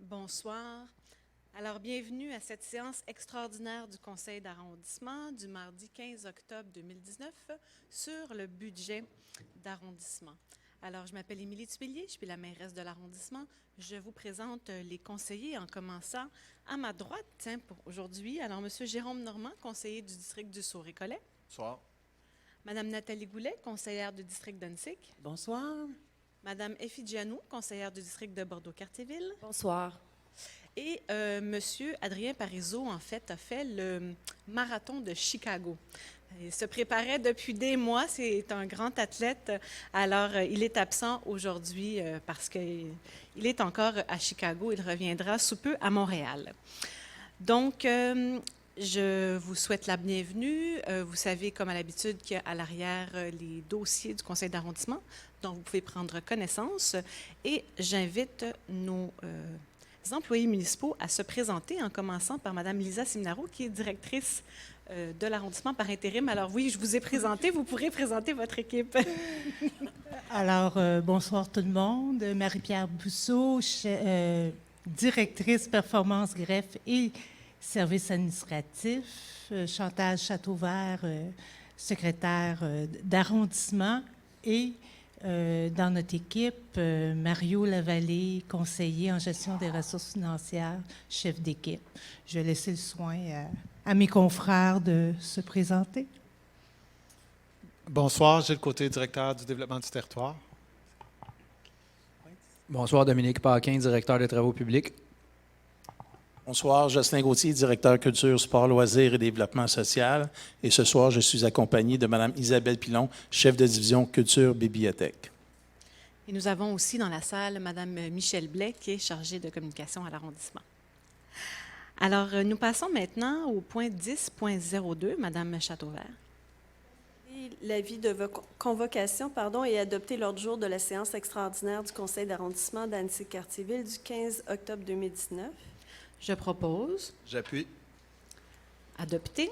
Bonsoir. Alors, bienvenue à cette séance extraordinaire du Conseil d'arrondissement du mardi 15 octobre 2019 sur le budget d'arrondissement. Alors, je m'appelle Émilie Tuillier, je suis la mairesse de l'arrondissement. Je vous présente les conseillers en commençant à ma droite pour aujourd'hui. Alors, M. Jérôme Normand, conseiller du district du Sault-Récollet. Bonsoir. Mme Nathalie Goulet, conseillère du district d'Unsick. Bonsoir. Mme Effie Gianou, conseillère du district de Bordeaux-Cartierville. Bonsoir. Et M. Adrien Parizeau, en fait, a fait le marathon de Chicago. Il se préparait depuis des mois. C'est un grand athlète. Alors, il est absent aujourd'hui parce qu'il est encore à Chicago. Il reviendra sous peu à Montréal. Donc, je vous souhaite la bienvenue. Vous savez, comme à l'habitude, qu'il y a à l'arrière les dossiers du conseil d'arrondissement dont vous pouvez prendre connaissance. Et j'invite nos employés municipaux à se présenter, en commençant par Mme Lisa Siminaro, qui est directrice de l'arrondissement par intérim. Alors oui, je vous ai présenté, vous pourrez présenter votre équipe. Alors, bonsoir tout le monde. Marie-Pierre Bousseau, directrice performance greffe et services administratifs. Chantal Châteauvert, secrétaire d'arrondissement. Et dans notre équipe, Mario Lavallée, conseiller en gestion des ressources financières, chef d'équipe. Je vais laisser le soin à mes confrères de se présenter. Bonsoir, Gilles Côté, directeur du développement du territoire. Bonsoir, Dominique Paquin, directeur des travaux publics. Bonsoir, Jocelyn Gauthier, directeur culture, sport, loisirs et développement social. Et ce soir, je suis accompagné de Mme Isabelle Pilon, chef de division culture bibliothèque. Et nous avons aussi dans la salle Mme Michèle Blais, qui est chargée de communication à l'arrondissement. Alors, nous passons maintenant au point 10.02, Mme Châteauvert. L'avis de convocation est adopté l'ordre du jour de la séance extraordinaire du conseil d'arrondissement d'Annecy-Cartierville du 15 octobre 2019. Je propose. J'appuie. Adopté.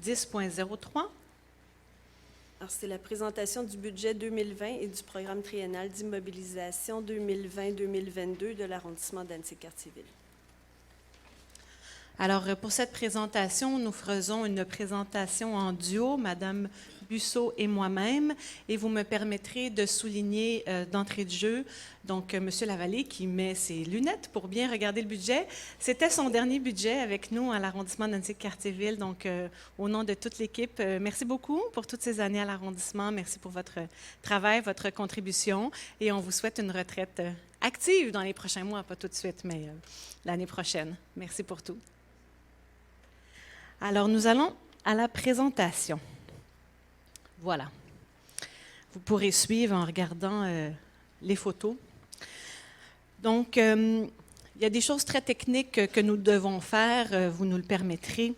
10.03. Alors, c'est la présentation du budget 2020 et du programme triennal d'immobilisation 2020-2022 de l'arrondissement d'Annecy-Cartierville. Alors, pour cette présentation, nous faisons une présentation en duo, Mme Busseau et moi-même, et vous me permettrez de souligner d'entrée de jeu, donc M. Lavallée qui met ses lunettes pour bien regarder le budget. C'était son dernier budget avec nous à l'arrondissement d'Annecy-Cartierville, donc au nom de toute l'équipe, merci beaucoup pour toutes ces années à l'arrondissement, merci pour votre travail, votre contribution, et on vous souhaite une retraite active dans les prochains mois, pas tout de suite, mais l'année prochaine. Merci pour tout. Alors, nous allons à la présentation. Voilà. Vous pourrez suivre en regardant les photos. Donc, il y a des choses très techniques que nous devons faire, vous nous le permettrez.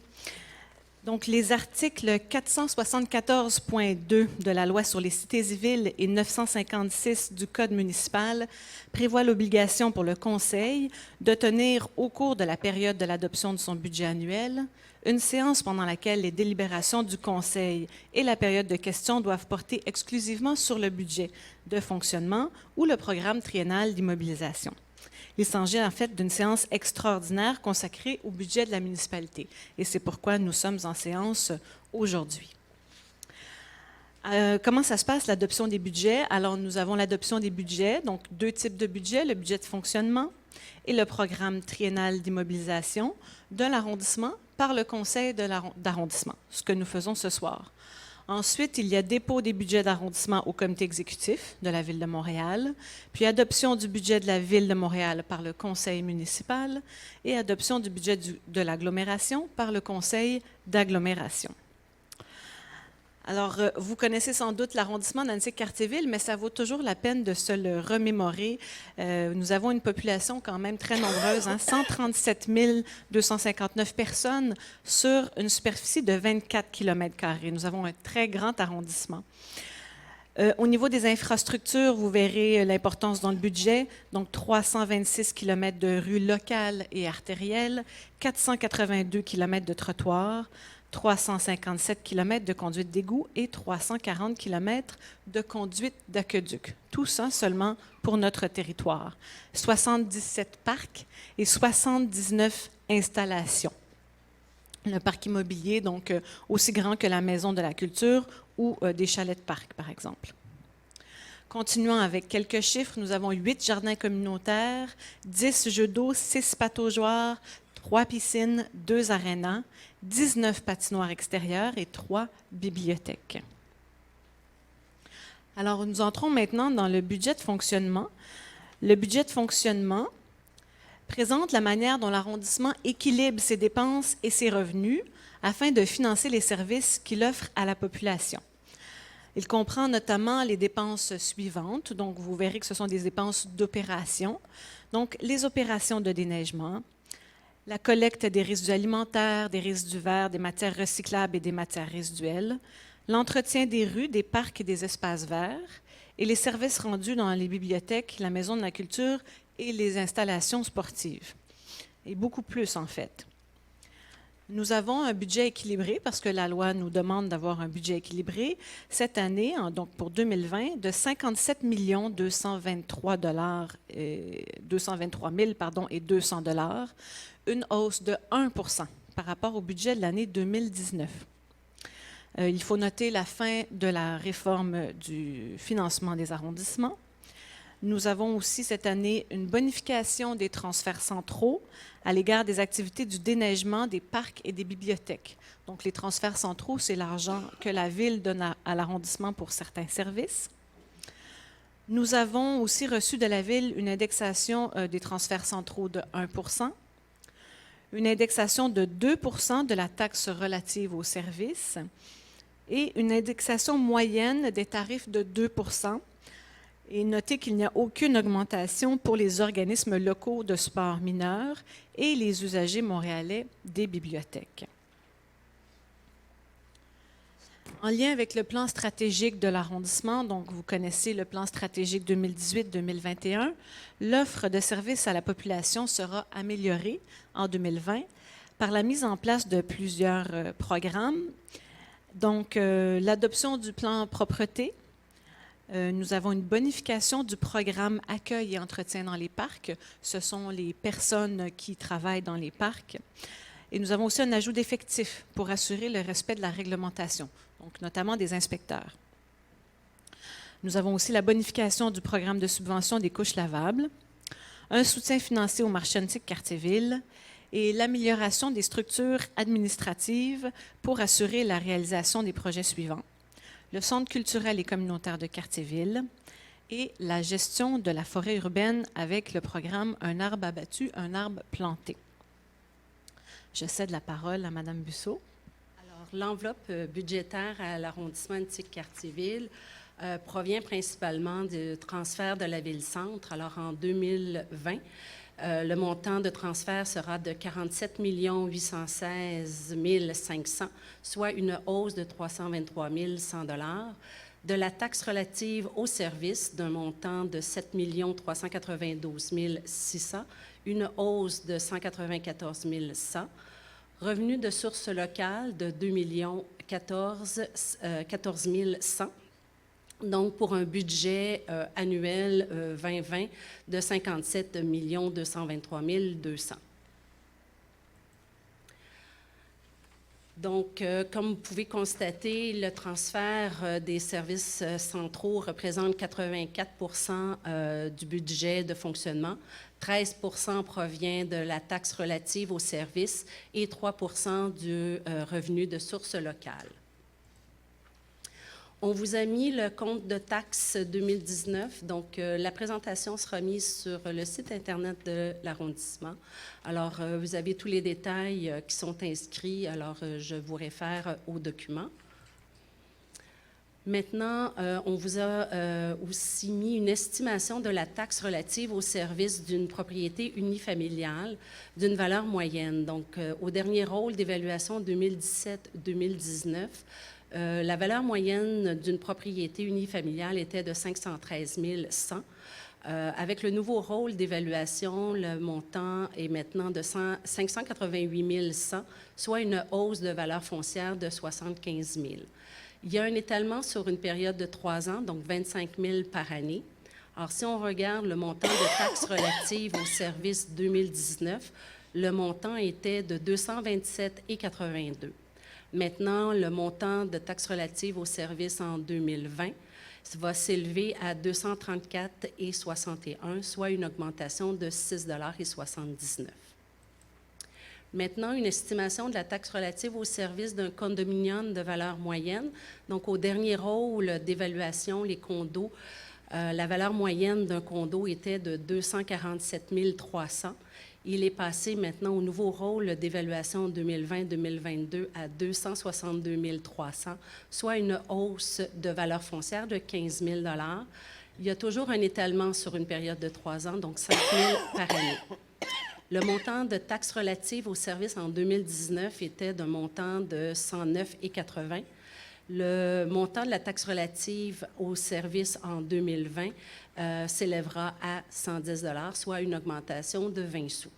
Donc, les articles 474.2 de la Loi sur les cités et villes et 956 du Code municipal prévoient l'obligation pour le Conseil de tenir, au cours de la période de l'adoption de son budget annuel, une séance pendant laquelle les délibérations du Conseil et la période de questions doivent porter exclusivement sur le budget de fonctionnement ou le programme triennal d'immobilisation. Il s'agit en fait d'une séance extraordinaire consacrée au budget de la municipalité. Et c'est pourquoi nous sommes en séance aujourd'hui. Comment ça se passe, l'adoption des budgets? Alors, nous avons l'adoption des budgets, donc deux types de budgets, le budget de fonctionnement et le programme triennal d'immobilisation de l'arrondissement par le conseil d'arrondissement, ce que nous faisons ce soir. Ensuite, il y a dépôt des budgets d'arrondissement au comité exécutif de la Ville de Montréal, puis adoption du budget de la Ville de Montréal par le conseil municipal et adoption du budget de l'agglomération par le conseil d'agglomération. Alors, vous connaissez sans doute l'arrondissement d'Annecy-Cartierville, mais ça vaut toujours la peine de se le remémorer. Nous avons une population quand même très nombreuse, 137 259 personnes sur une superficie de 24 km². Nous avons un très grand arrondissement. Au niveau des infrastructures, vous verrez l'importance dans le budget, donc 326 km de rues locales et artérielles, 482 km de trottoirs, 357 km de conduite d'égout et 340 km de conduite d'aqueduc. Tout ça seulement pour notre territoire. 77 parcs et 79 installations. Le parc immobilier, donc, aussi grand que la Maison de la Culture ou des chalets de parc, par exemple. Continuons avec quelques chiffres. Nous avons 8 jardins communautaires, 10 jeux d'eau, 6 pataugeoires, 3 piscines, 2 arénas, 19 patinoires extérieures et 3 bibliothèques. Alors, nous entrons maintenant dans le budget de fonctionnement. Le budget de fonctionnement présente la manière dont l'arrondissement équilibre ses dépenses et ses revenus afin de financer les services qu'il offre à la population. Il comprend notamment les dépenses suivantes. Donc, vous verrez que ce sont des dépenses d'opération. Donc, les opérations de déneigement, la collecte des résidus alimentaires, des résidus verts, des matières recyclables et des matières résiduelles, l'entretien des rues, des parcs et des espaces verts, et les services rendus dans les bibliothèques, la Maison de la Culture et les installations sportives. Et beaucoup plus, en fait. Nous avons un budget équilibré parce que la loi nous demande d'avoir un budget équilibré cette année, donc pour 2020, de 57 223 200 $, une hausse de 1 % par rapport au budget de l'année 2019. Il faut noter la fin de la réforme du financement des arrondissements. Nous avons aussi cette année une bonification des transferts centraux à l'égard des activités du déneigement des parcs et des bibliothèques. Donc, les transferts centraux, c'est l'argent que la Ville donne à l'arrondissement pour certains services. Nous avons aussi reçu de la Ville une indexation des transferts centraux de 1 %, une indexation de 2 % de la taxe relative aux services et une indexation moyenne des tarifs de 2 %. Et notez qu'il n'y a aucune augmentation pour les organismes locaux de sport mineurs et les usagers montréalais des bibliothèques. En lien avec le plan stratégique de l'arrondissement, donc vous connaissez le plan stratégique 2018-2021, l'offre de services à la population sera améliorée en 2020 par la mise en place de plusieurs programmes. Donc, l'adoption du plan propreté. Nous avons une bonification du programme Accueil et entretien dans les parcs. Ce sont les personnes qui travaillent dans les parcs. Et nous avons aussi un ajout d'effectifs pour assurer le respect de la réglementation, donc notamment des inspecteurs. Nous avons aussi la bonification du programme de subvention des couches lavables, un soutien financier au marché antique Quartier-Ville et l'amélioration des structures administratives pour assurer la réalisation des projets suivants: le Centre culturel et communautaire de Quartier-Ville et la gestion de la forêt urbaine avec le programme Un arbre abattu, un arbre planté. Je cède la parole à Mme Busseau. Alors, l'enveloppe budgétaire à l'arrondissement Antique-Quartier-Ville provient principalement du transfert de la Ville-Centre. Alors, en 2020, le montant de transfert sera de 47 816 500, soit une hausse de 323 100 $. De la taxe relative aux services d'un montant de 7 392 600, une hausse de 194 100. Revenu de sources locales de 2 14 100. Donc, pour un budget annuel 2020 de 57 223 200. Donc, comme vous pouvez constater, le transfert des services centraux représente 84 % du budget de fonctionnement, 13 % provient de la taxe relative aux services et 3 % du revenu de sources locales. On vous a mis le compte de taxes 2019, donc la présentation sera mise sur le site Internet de l'arrondissement. Alors, vous avez tous les détails qui sont inscrits, alors je vous réfère au document. Maintenant, on vous a aussi mis une estimation de la taxe relative au service d'une propriété unifamiliale d'une valeur moyenne. Donc, au dernier rôle d'évaluation 2017-2019, la valeur moyenne d'une propriété unifamiliale était de 513 100. Avec le nouveau rôle d'évaluation, le montant est maintenant de 588 100, soit une hausse de valeur foncière de 75 000. Il y a un étalement sur une période de 3 ans, donc 25 000 par année. Alors, si on regarde le montant de taxes relatives aux services 2019, le montant était de 227,82. Maintenant, le montant de taxes relatives aux services en 2020 va s'élever à 234,61, soit une augmentation de 6,79 $. Maintenant, une estimation de la taxe relative aux services d'un condominium de valeur moyenne. Donc, au dernier rôle d'évaluation, les condos, la valeur moyenne d'un condo était de 247 300. Il est passé maintenant au nouveau rôle d'évaluation 2020-2022 à 262 300, soit une hausse de valeur foncière de 15 000 $. Il y a toujours un étalement sur une période de 3 ans, donc 5 000 par année. Le montant de taxes relatives aux services en 2019 était d'un montant de 109,80. Le montant de la taxe relative aux services en 2020 s'élèvera à 110 $, soit une augmentation de 20 sous.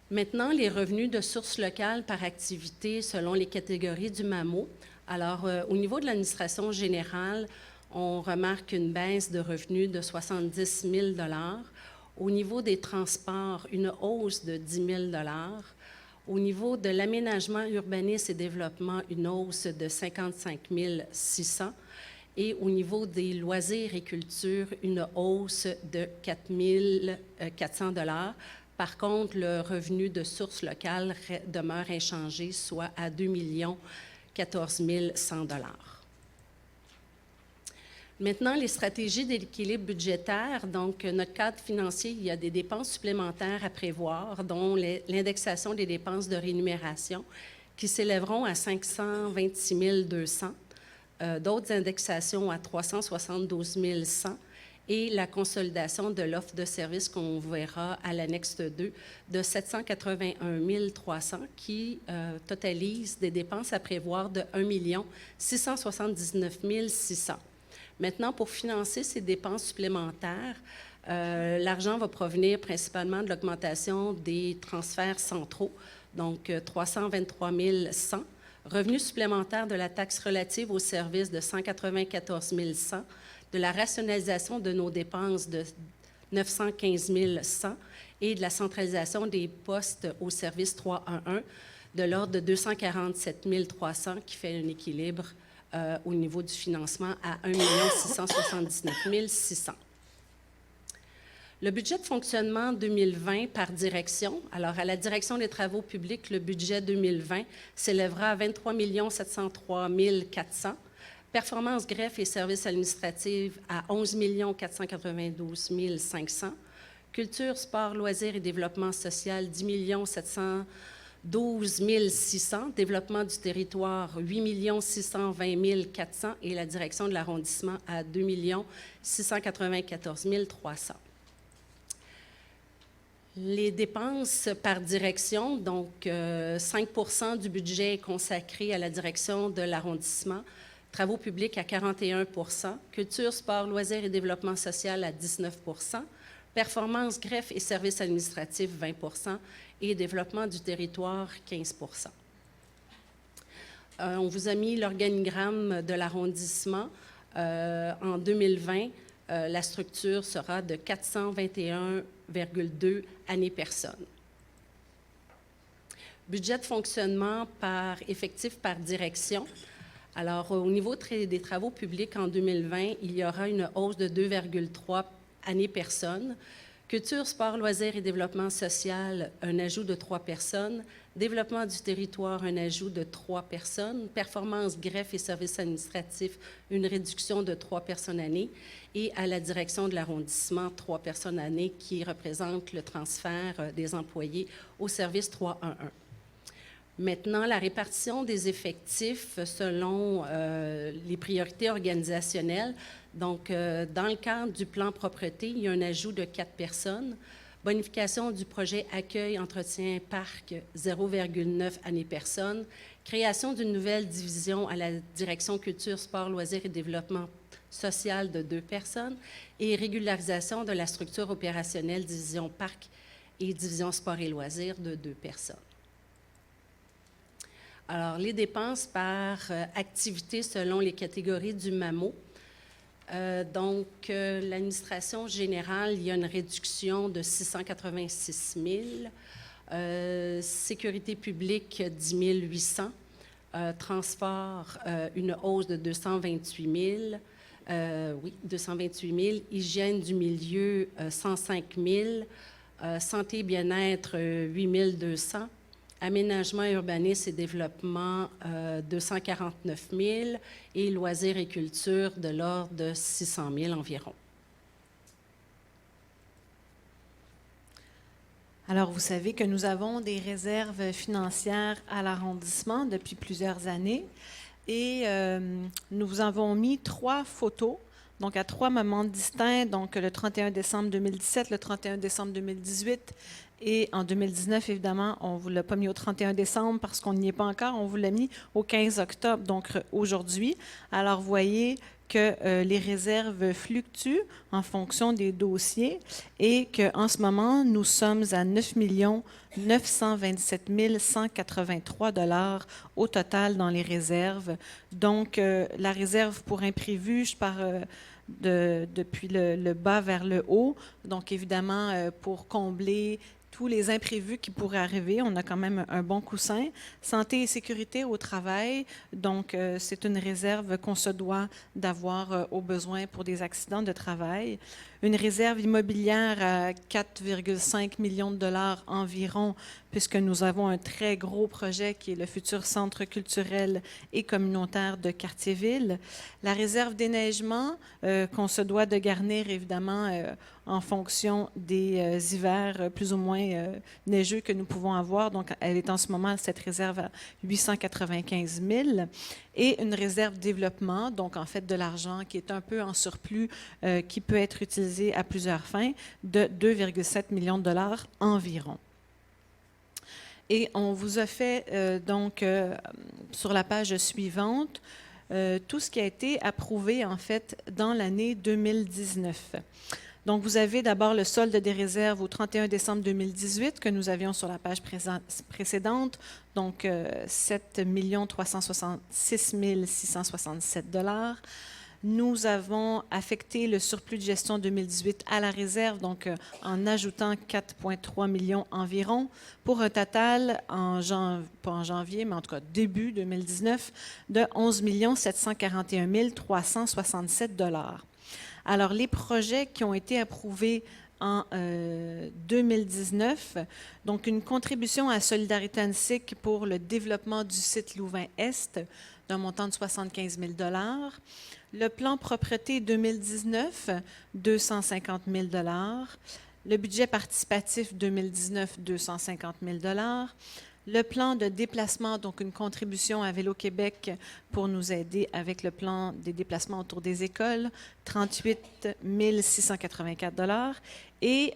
Maintenant, les revenus de sources locales par activité selon les catégories du MAMO. Alors, au niveau de l'administration générale, on remarque une baisse de revenus de 70 000 $. Au niveau des transports, une hausse de 10 000 $. Au niveau de l'aménagement, urbanisme et développement, une hausse de 55 600 $. Et au niveau des loisirs et culture, une hausse de 4 400 $. Par contre, le revenu de sources locales demeure inchangé, soit à 2 14 100 $. Maintenant, les stratégies d'équilibre budgétaire. Donc, notre cadre financier, il y a des dépenses supplémentaires à prévoir, dont l'indexation des dépenses de rémunération, qui s'élèveront à 526 200, d'autres indexations à 372 100, et la consolidation de l'offre de services qu'on verra à l'annexe 2 de 781 300, qui totalise des dépenses à prévoir de 1 679 600. Maintenant, pour financer ces dépenses supplémentaires, l'argent va provenir principalement de l'augmentation des transferts centraux, donc 323 100, revenus supplémentaires de la taxe relative aux services de 194 100, de la rationalisation de nos dépenses de 915 100 et de la centralisation des postes au service 311 de l'ordre de 247 300, qui fait un équilibre au niveau du financement à 1 679 600. Le budget de fonctionnement 2020 par direction. Alors, à la direction des travaux publics, le budget 2020 s'élèvera à 23 703 400. Performance, greffe et services administratifs à 11 492 500. Culture, sport, loisirs et développement social, 10 712 600. Développement du territoire, 8 620 400. Et la direction de l'arrondissement à 2 694 300. Les dépenses par direction, donc 5 % du budget est consacré à la direction de l'arrondissement, travaux publics à 41 %, culture, sport, loisirs et développement social à 19 %, performance, greffe et services administratifs 20 % et développement du territoire 15 %. On vous a mis l'organigramme de l'arrondissement. En 2020, la structure sera de 421,2 années-personnes. Budget de fonctionnement par effectif par direction. Alors, au niveau des travaux publics en 2020, il y aura une hausse de 2,3 années-personnes. Culture, sport, loisirs et développement social, un ajout de 3 personnes. Développement du territoire, un ajout de 3 personnes. Performance, greffe et services administratifs, une réduction de 3 personnes année. Et à la direction de l'arrondissement, 3 personnes année qui représentent le transfert des employés au service 311. Maintenant, la répartition des effectifs selon les priorités organisationnelles. Donc, dans le cadre du plan propreté, il y a un ajout de 4 personnes. Bonification du projet accueil, entretien, parc, 0,9 années-personnes. Création d'une nouvelle division à la direction culture, sport, loisirs et développement sociale de 2 personnes et régularisation de la structure opérationnelle division parc et division sport et loisirs de 2 personnes. Alors, les dépenses par activité selon les catégories du MAMO. L'administration générale, il y a une réduction de 686 000. Sécurité publique, 10 800. Transport, une hausse de 228 000. 228 000. Hygiène du milieu, 105 000. Santé et bien-être, 8 200. Aménagement, urbanisme et développement, 249 000. Et loisirs et culture, de l'ordre de 600 000 environ. Alors, vous savez que nous avons des réserves financières à l'arrondissement depuis plusieurs années et nous vous avons mis 3 photos, donc à 3 moments distincts, donc le 31 décembre 2017, le 31 décembre 2018 et en 2019, évidemment, on ne vous l'a pas mis au 31 décembre parce qu'on n'y est pas encore, on vous l'a mis au 15 octobre, donc aujourd'hui. Alors, vous voyez que les réserves fluctuent en fonction des dossiers et qu'en ce moment, nous sommes à 9 927 183 $ au total dans les réserves. Donc, la réserve pour imprévu, je pars depuis le bas vers le haut. Donc, évidemment, pour combler tous les imprévus qui pourraient arriver. On a quand même un bon coussin. Santé et sécurité au travail. Donc, c'est une réserve qu'on se doit d'avoir au besoin pour des accidents de travail. Une réserve immobilière à 4,5 millions de $ environ, puisque nous avons un très gros projet qui est le futur centre culturel et communautaire de Cartierville. La réserve déneigement qu'on se doit de garnir, évidemment, en fonction des hivers plus ou moins neigeux que nous pouvons avoir. Donc, elle est en ce moment, cette réserve, à 895 000. Et une réserve développement, donc en fait de l'argent qui est un peu en surplus, qui peut être utilisé à plusieurs fins, de 2,7 millions de $ environ. Et on vous a fait, sur la page suivante, tout ce qui a été approuvé, en fait, dans l'année 2019. Donc, vous avez d'abord le solde des réserves au 31 décembre 2018 que nous avions sur la page précédente, donc 7 366 667 $. Nous avons affecté le surplus de gestion 2018 à la réserve, donc en ajoutant 4,3 millions environ, pour un total, pas en janvier, mais en tout cas début 2019, de 11 741 367 $. Alors, les projets qui ont été approuvés en 2019, donc une contribution à Solidarité Annecy pour le développement du site Louvain-Est d'un montant de 75 000 $. Le plan propreté 2019, 250 000 $. Le budget participatif 2019, 250 000 $. Le plan de déplacement, donc une contribution à Vélo-Québec pour nous aider avec le plan des déplacements autour des écoles, 38 684 $. Et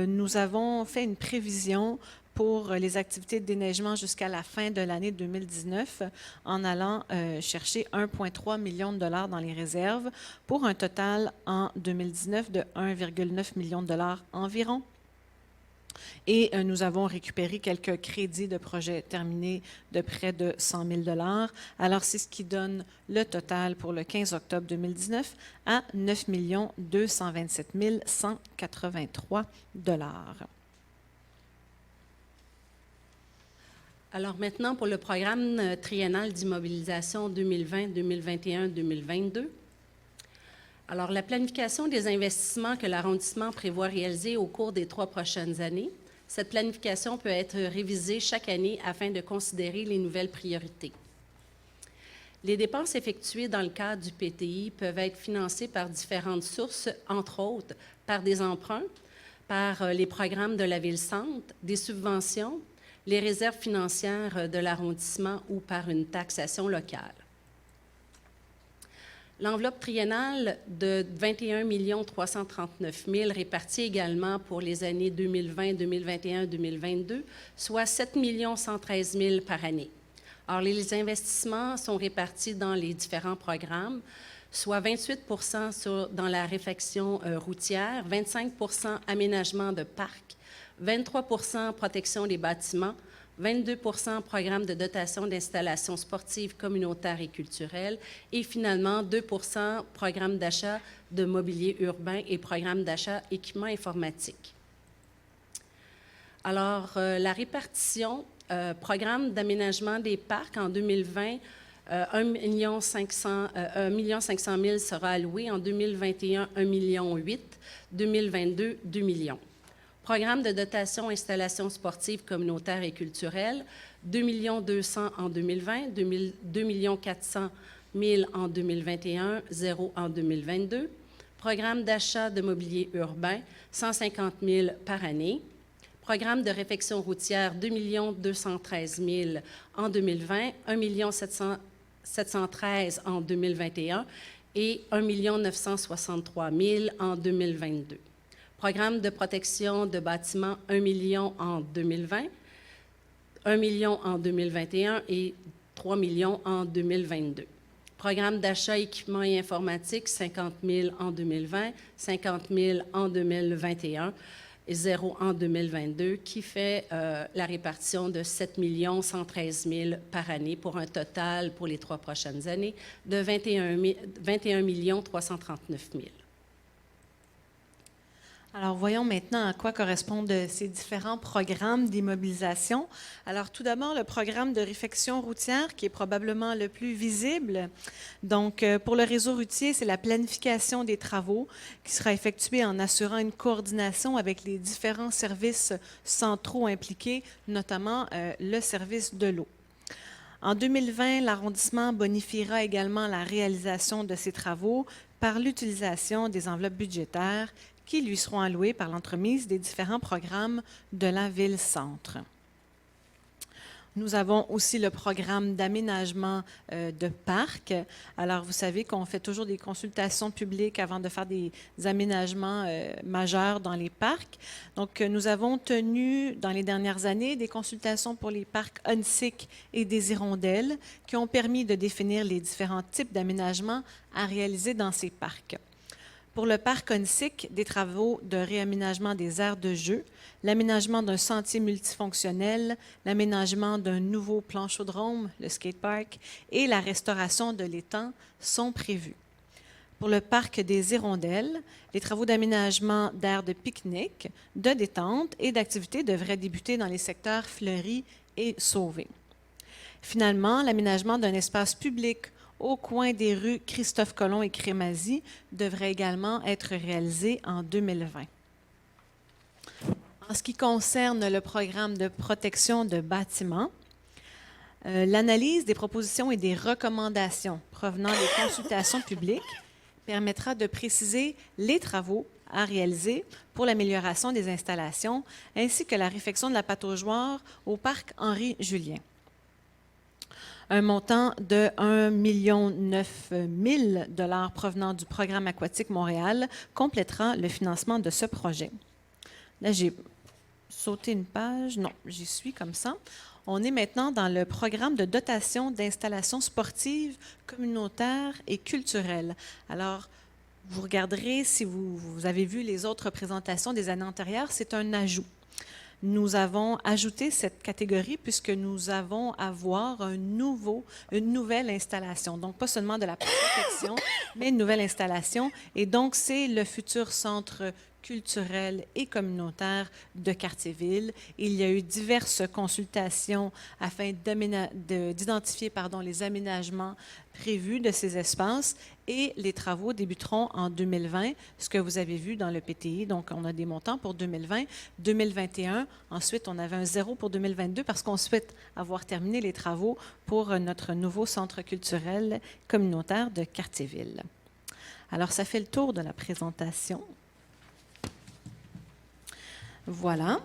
nous avons fait une prévision pour les activités de déneigement jusqu'à la fin de l'année 2019 en allant chercher 1,3 million de $ dans les réserves pour un total en 2019 de 1,9 million de $ environ. Et nous avons récupéré quelques crédits de projets terminés de près de 100 000 $. Alors, c'est ce qui donne le total pour le 15 octobre 2019 à 9 227 183 $. Alors maintenant, pour le programme triennal d'immobilisation 2020, 2021, 2022. Alors, la planification des investissements que l'arrondissement prévoit réaliser au cours des 3 prochaines années. Cette planification peut être révisée chaque année afin de considérer les nouvelles priorités. Les dépenses effectuées dans le cadre du PTI peuvent être financées par différentes sources, entre autres par des emprunts, par les programmes de la Ville-Centre, des subventions, les réserves financières de l'arrondissement ou par une taxation locale. L'enveloppe triennale de 21 339 000 répartie également pour les années 2020, 2021, 2022, soit 7 113 000 par année. Or, les investissements sont répartis dans les différents programmes. soit 28 dans la réfection routière, 25 aménagement de parcs, 23 protection des bâtiments, 22 programme de dotation d'installations sportives communautaires et culturelles et finalement 2 programme d'achat de mobilier urbain et programme d'achat équipements informatiques. Alors, la répartition, programme d'aménagement des parcs en 2020, 1,5 million sera alloué. En 2021, 1,8 million. 2022, 2 millions. Programme de dotation installations sportives communautaires et culturelles, 2,2 millions en 2020, 2,4 millions en 2021, 0 en 2022. Programme d'achat de mobilier urbain, 150 000 par année. Programme de réfection routière, 2 213 000 en 2020, 1 713 000 en 2021 et 1 963 000 en 2022. Programme de protection de bâtiments, 1 million en 2020, 1 million en 2021 et 3 millions en 2022. Programme d'achat équipements et informatique, 50 000 en 2020, 50 000 en 2021 et 0 en 2022, qui fait la répartition de 7 113 000 par année pour un total pour les 3 prochaines années de 21 339 000. Alors, voyons maintenant à quoi correspondent ces différents programmes d'immobilisation. Alors, tout d'abord, le programme de réfection routière, qui est probablement le plus visible. Donc, pour le réseau routier, c'est la planification des travaux qui sera effectuée en assurant une coordination avec les différents services centraux impliqués, notamment le service de l'eau. En 2020, l'arrondissement bonifiera également la réalisation de ces travaux par l'utilisation des enveloppes budgétaires qui lui seront alloués par l'entremise des différents programmes de la Ville-Centre. Nous avons aussi le programme d'aménagement de parcs. Alors, vous savez qu'on fait toujours des consultations publiques avant de faire des aménagements majeurs dans les parcs. Donc, nous avons tenu dans les dernières années des consultations pour les parcs Onsic et des Hirondelles qui ont permis de définir les différents types d'aménagements à réaliser dans ces parcs. Pour le parc Onsic, des travaux de réaménagement des aires de jeu, l'aménagement d'un sentier multifonctionnel, l'aménagement d'un nouveau plan chaudrome, le skatepark, et la restauration de l'étang sont prévus. Pour le parc des Hirondelles, les travaux d'aménagement d'aires de pique-nique, de détente et d'activités devraient débuter dans les secteurs Fleury et Sauvé. Finalement, l'aménagement d'un espace public au coin des rues Christophe-Colomb et Crémazie devrait également être réalisé en 2020. En ce qui concerne le programme de protection de bâtiments, l'analyse des propositions et des recommandations provenant des consultations publiques permettra de préciser les travaux à réaliser pour l'amélioration des installations ainsi que la réfection de la pataugeoire au parc Henri-Julien. Un montant de 1,9 million provenant du programme aquatique Montréal complétera le financement de ce projet. Là, j'ai sauté une page. Non, j'y suis comme ça. On est maintenant dans le programme de dotation d'installations sportives, communautaires et culturelles. Alors, vous regarderez, si vous avez vu les autres présentations des années antérieures, c'est un ajout. Nous avons ajouté cette catégorie puisque nous avons à voir une nouvelle installation. Donc, pas seulement de la protection, mais une nouvelle installation. Et donc, c'est le futur centre culturel et communautaire de Cartierville. Il y a eu diverses consultations afin d'identifier les aménagements prévus de ces espaces et les travaux débuteront en 2020, ce que vous avez vu dans le PTI. Donc, on a des montants pour 2020, 2021. Ensuite, on avait un 0 pour 2022 parce qu'on souhaite avoir terminé les travaux pour notre nouveau centre culturel communautaire de Cartierville. Alors, ça fait le tour de la présentation. Voilà.